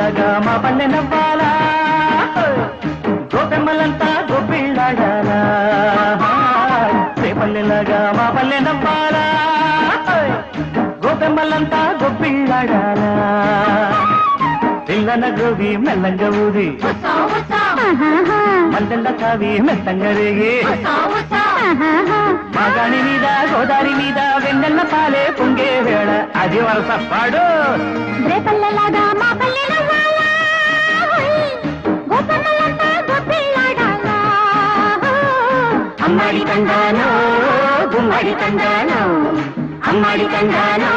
గోపెమ్మలాగా మా పల్లె నవ్వాలా గోపెమ్మలంతా గొప్పిళ్ళాడాలా రేపల్లెలాగా మా పల్లె నవ్వాలా గోపెమ్మలంతా గొప్పిళ్ళాడాలా పిల్లన గోవి మెల్లంగా ఊది మల్లెల్ల తావి మెత్తంగా రేగి మగాణి మీద గోదారి మీద వెన్నెల్ల పాలే పొంగే వేళ అది వరస పాడు రేపల్లెలాగా మా పల్లె నవ్వాలా గోపెమ్మలంతా గొప్పిళ్ళాడాలా అమ్మాడి తండానో గుమ్మడి తండానో అమ్మాడి తండానో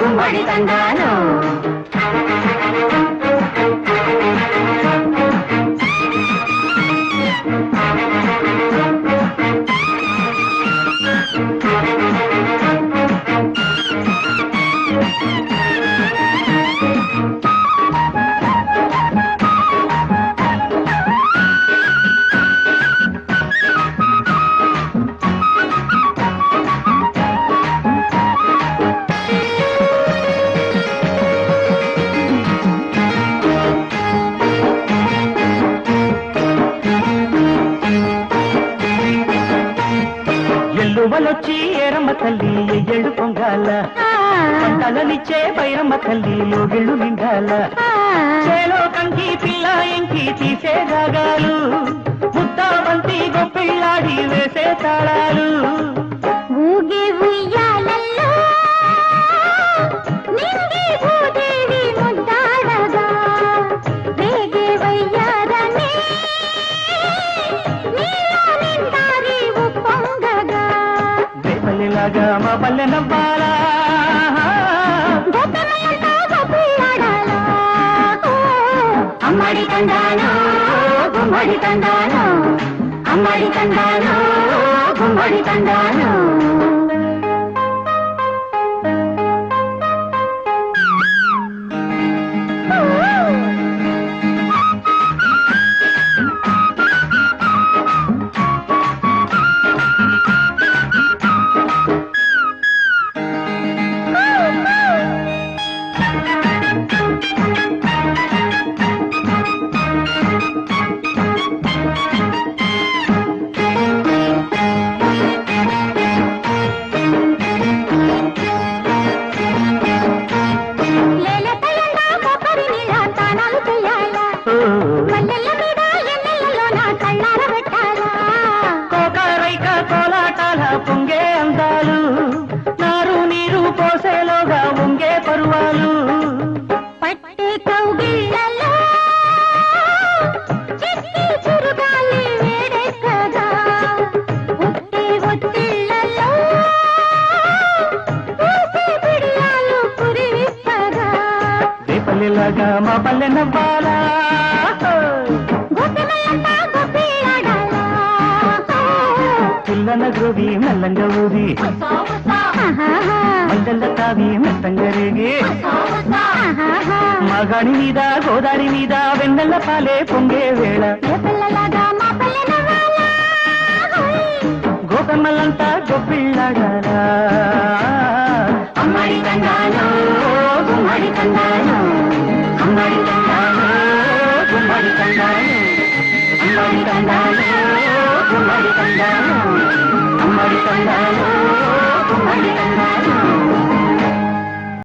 గుమ్మడి తండానో ఎల్లువలొచ్చి ఏరమ్మ తల్లి ఎయ్యడు పొంగాల పంటలనిచ్చే బైరమ్మ తల్లి లోగిళ్ళు నిండాల చేలో కంకి పిల్ల ఎంకి తీసే రాగాలు ముద్దా బంతి గొప్పిళ్ళాడి వేసే తాళాలు ఊగే ఉయ్యాలల్లో నింగి భూదేవి ముద్దాడగా వేగే వయ్యారనే నీలో నిండారి ఉప్పొంగగా రేపల్లెలాగా మా పల్లె నవ్వాలా గోపెమ్మలంతా గొప్పిళ్ళాడాలా అమ్మాడి తండానో గుమ్మడి తండానో అమ్మాడి తండానో గుమ్మడి తండానో పొంగే అందాలు నారు నీరు పోసేలోగా ఉంగే పరువాలు పట్టే కౌగిళ్ళలో చిట్టి చురుగాలి వేడెక్కగా పుట్టే ఒత్తిళ్ళలో పూసే పిడియాలు కురివిప్పగా రేపల్లెలాగా మా పల్లె నవ్వాలా గోపెమ్మలంతా గొప్పిళ్ళాడాలా పిల్లన గ్రోవి మెల్లంగా ఊది మల్లెల్ల తావి మెత్తంగా రేగి మగాణి మీద గోదారి మీద వెన్నెల్ల పాలే పొంగే వేళ రేపల్లెలాగా మా పల్లె నవ్వాలా గోపెమ్మలంతా గొప్పిళ్ళాడాలా అమ్మాడి తండానో గుమ్మడి తండానో అమ్మాడి తండానో గుమ్మడి తండానో అమ్మాడి తండానో గుమ్మడి తండానో అమ్మాడి తండానో